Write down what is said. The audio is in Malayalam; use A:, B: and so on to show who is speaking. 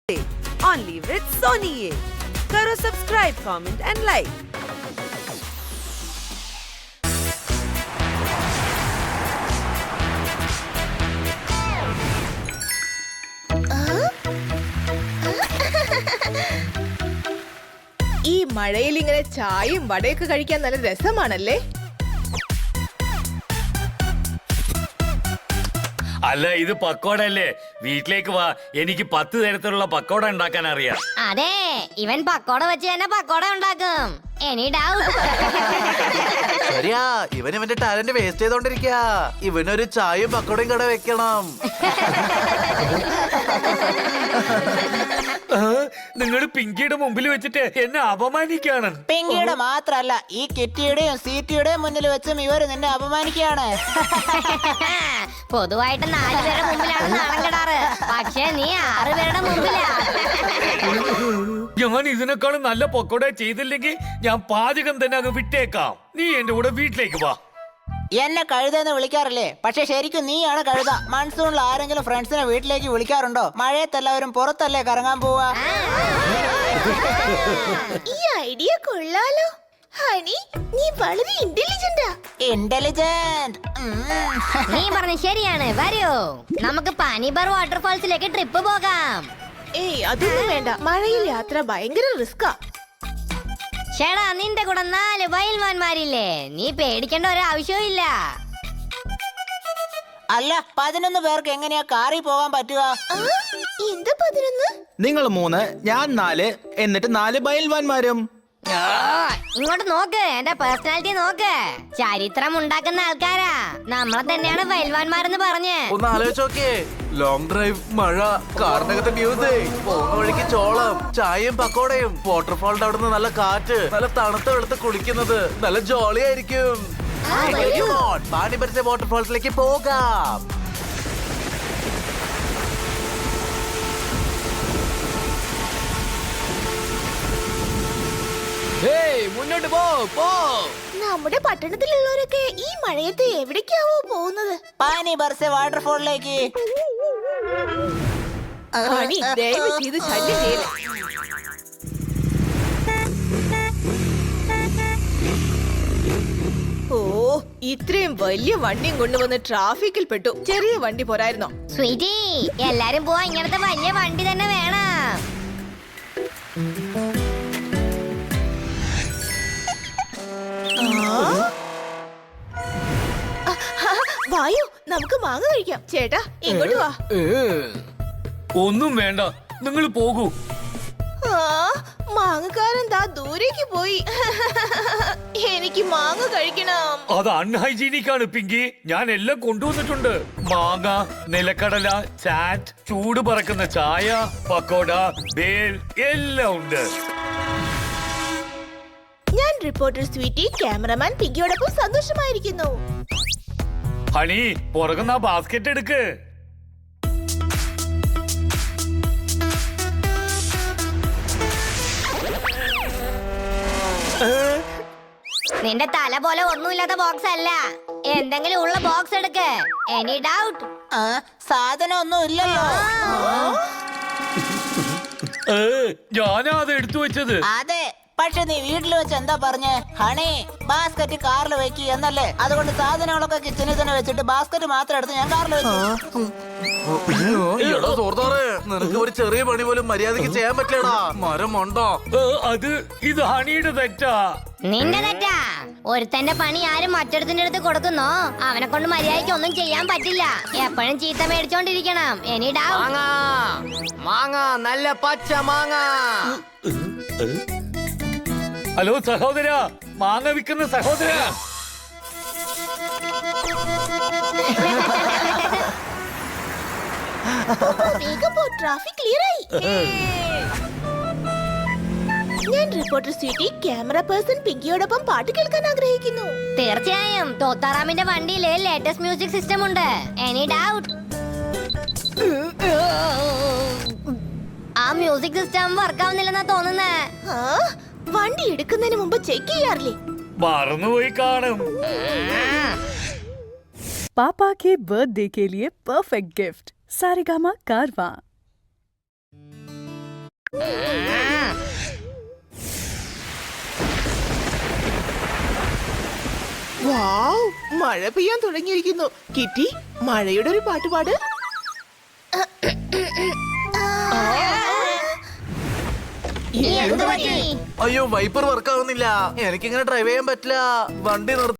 A: only with Sony A. करो subscribe, comment and like.
B: ഈ മഴയിൽ ഇങ്ങനെ ചായയും വടയൊക്കെ കഴിക്കാൻ നല്ല രസമാണല്ലേ?
C: അല്ല, ഇത് പക്കോട അല്ലേ? വീട്ടിലേക്ക് വാ, എനിക്ക് 10 തരത്തിലുള്ള പക്കോട ഉണ്ടാക്കാൻ അറിയാം.
D: അതെ, ഇവൻ പക്കോട വെച്ച് തന്നെ പക്കോട ഉണ്ടാക്കും. Any doubt?
E: ശരിയാ, ഇവന്റെ ടാലന്റ് വേസ്റ്റ് ചെയ്തോണ്ടിരിക്ക. ഇവനൊരു ചായയും പക്കോടയും കട വെക്കണം.
C: നിങ്ങൾ പിങ്കിയുടെ മുമ്പിൽ വെച്ചിട്ട് എന്നെ അപമാനിക്കാണ്.
F: പിങ്കിയുടെ മാത്രല്ല, ഈ കിറ്റിയുടെയും സീറ്റിയുടെയും മുന്നിൽ വെച്ചും ഇവര് നിന്നെ അപമാനിക്കുകയാണ്.
D: പൊതുവായിട്ട് 4 പേരുടെ മുമ്പിലാണ് നാണം കെടാറ്, പക്ഷെ നീ 6 പേരുടെ മുമ്പിലാ.
C: ഞാൻ ഇതിനേക്കാളും നല്ല പക്കോട ചെയ്തില്ലെങ്കിൽ ഞാൻ പാചകം തന്നെ അങ്ങ് വിട്ടേക്കാം. നീ എന്റെ കൂടെ വീട്ടിലേക്ക് വാ.
F: എന്നെ കഴുതെന്ന് വിളിക്കാറില്ലേ? പക്ഷെ ശരിക്കും നീയാണ് കഴുത. മൺസൂണിൽ ആരെങ്കിലും ഫ്രണ്ട്സിനെ വീട്ടിലേക്ക് വിളിക്കാറുണ്ടോ? മഴയത്തെല്ലാവരും പുറത്തല്ലേ കറങ്ങാൻ പോവാ.
B: ഈ ഐഡിയ കൊള്ളാലോ. ഹണി, നീ വളരെ ഇന്റലിജന്റാ.
F: ഇന്റലിജന്റ്.
D: നീ പറഞ്ഞ ശരിയാണ്. വരൂ, നമുക്ക് പാനിബർ വാട്ടർഫാൾസിലേക്ക് ട്രിപ്പ് പോകാം.
B: ഏയ്, അതൊന്നും വേണ്ട. മഴയിൽ യാത്ര ഭയങ്കര റിസ്കാ.
D: ചേടാ, നിന്റെ കൂടെ 4 വയൽവാന്മാരില്ലേ? നീ പേടിക്കേണ്ട ഒരാവശ്യവും ഇല്ല.
F: അല്ല, 11 പേർക്ക് എങ്ങനെയാ കാറിൽ പോകാൻ പറ്റുക?
B: എന്താ 11?
G: നിങ്ങൾ 3, ഞാൻ 4, എന്നിട്ട് 4 ബയൽവാന്മാരും.
D: ഇങ്ങോട്ട് നോക്ക്, എന്റെ പേഴ്സണാലിറ്റി നോക്ക്. ചരിത്രം ഉണ്ടാക്കുന്ന ആൾക്കാരാ. നമ്മളെ തന്നെയാണ് വയൽവാന്മാരെന്ന് പറഞ്ഞ്.
E: ഒന്ന് ആലോചിച്ച് നോക്കിയേ, ലോങ് ഡ്രൈവ്, മഴ, കാറിനകത്തെ മ്യൂസിക്, പോകുന്ന വഴിക്ക് ചോളം, ചായയും പക്കോടയും, വാട്ടർഫാളിന്റെ അവിടുന്ന് നല്ല കാറ്റ്, നല്ല തണുത്ത വെള്ളത്ത് കുളിക്കുന്നത് നല്ല ജോളി ആയിരിക്കും. പാണിപരിച്ച വാട്ടർഫാൾസിലേക്ക് പോകാം.
G: മുന്നോട്ട് പോ.
B: നമ്മുടെ പട്ടണത്തിലുള്ളവരൊക്കെ ഈ മഴയത്ത് എവിടേക്കാവോ പോകുന്നത്?
F: പാനി ബർസെ വാട്ടർഫോളിലേക്ക്.
B: ഹണി, ദയവ് ചെയ്ത് ശല്യം ചെയ്യില്ല. ഓ, ഇത്രയും വലിയ വണ്ടിയും കൊണ്ടുവന്ന് ട്രാഫിക്കിൽ പെട്ടു. ചെറിയ വണ്ടി പോരായിരുന്നോ?
D: സ്വീറ്റി, എല്ലാരും പോവാ, ഇങ്ങനത്തെ വലിയ വണ്ടി തന്നെ വേണം.
B: വായു, നമുക്ക് മാങ്ങ കഴിക്കാം. ചേട്ടാ, ഇങ്ങോട്ട് വാ.
C: ഒന്നും വേണ്ട, നിങ്ങൾ പോകൂ.
B: മാങ്ങക്കാരൻ ദാ ദൂരേക്ക് പോയി. എനിക്ക് മാങ്ങ കഴിക്കണം.
C: അത് അൺഹൈജീനിക് ആണ് പിങ്കി. ഞാൻ എല്ലാം കൊണ്ടുവന്നിട്ടുണ്ട്. മാങ്ങ, നിലക്കടല, ചാറ്റ്, ചൂട് പറക്കുന്ന ചായ, പക്കോട, ബേൽ, എല്ലാം ഉണ്ട്.
B: ഞാൻ റിപ്പോർട്ടർ സ്വീറ്റി, ക്യാമറമാൻ പിങ്കിയോടൊപ്പം സന്തോഷമായിരിക്കുന്നു.
C: ഹണി, പുറകുന്ന ബാസ്കറ്റ് എടുക്ക്.
D: നിന്റെ തല പോലെ ഒന്നുമില്ലാത്ത ബോക്സ് അല്ല, എന്തെങ്കിലും ഉള്ള ബോക്സ് എടുക്ക്. Any doubt?
F: സാധനം ഒന്നും ഇല്ലല്ലോ.
C: ഞാനാ അത് എടുത്തു വെച്ചത്.
F: അതെ, പക്ഷെ നീ വീട്ടിൽ വെച്ച് എന്താ പറഞ്ഞേ? ഹണി, ബാസ്കറ്റ് കാറിൽ വെക്കി എന്നല്ലേ? അതുകൊണ്ട് സാധനങ്ങളൊക്കെ കിച്ചണിൽ തന്നെ വെച്ചിട്ട് ബാസ്കറ്റ് മാത്രം എടുത്ത് ഞാൻ കാറിൽ വെച്ചു.
E: എടാ സുഹൃത്താറേ, നിനക്ക് ഒരു ചെറിയ പണി പോലും മര്യാദക്ക് ചെയ്യാൻ പറ്റില്ലടാ. മരം ഉണ്ടോ?
C: ഇത് ഹണിയുടെ തെറ്റാ.
D: നിന്റെ തെറ്റാ. ഒരുത്തന്റെ പണി ആരും മറ്റൊരുത്തിന്റെ അടുത്ത് കൊടുക്കുന്നോ അവനെ കൊണ്ട് മര്യാദയ്ക്ക് ഒന്നും ചെയ്യാൻ പറ്റില്ല. എപ്പോഴും ചീത്ത മേടിച്ചോണ്ടിരിക്കണം. Any doubt?
G: മാങ്ങ, നല്ല പച്ച മാങ്ങ.
C: ഹലോ സഹോദര, മാങ്ങ വിൽക്കുന്ന സഹോദര.
B: വേഗം പോ, ട്രാഫിക് ക്ലിയറായി. ഞാൻ റിപ്പോർട്ടർ സ്വീറ്റി, ക്യാമറ പേഴ്സൺ പിങ്കിയോടൊപ്പം പാട്ട് കേൾക്കാൻ ആഗ്രഹിക്കുന്നു.
D: തീർച്ചയായും. തോത്താറാമിന്റെ വണ്ടിയില് ലേറ്റസ്റ്റ് മ്യൂസിക് സിസ്റ്റം ഉണ്ട്. Any doubt? ആ മ്യൂസിക് സിസ്റ്റം വർക്ക് ആവുന്നില്ലെന്നാ തോന്നുന്നേ.
B: വണ്ടി എടുക്കുന്നതിന് മുമ്പ് ചെക്ക് ചെയ്യാറില്ലേ?
C: മറന്നുപോയി കാണും.
H: पापा के बर्थडे के लिए परफेक्ट गिफ्ट सारेगामा कारवां।
B: വാവ്, മഴ പെയ്യാൻ തുടങ്ങിയിരിക്കുന്നു. കിറ്റി, മഴയുടെ ഒരു പാട്ട് പാട്.
D: എന്ത് പറ്റി?
E: അയ്യോ വൈപ്പർ വർക്കാവുന്നില്ല. എനിക്കിങ്ങനെ ഡ്രൈവ് ചെയ്യാൻ പറ്റില്ല. വണ്ടി നിർത്തി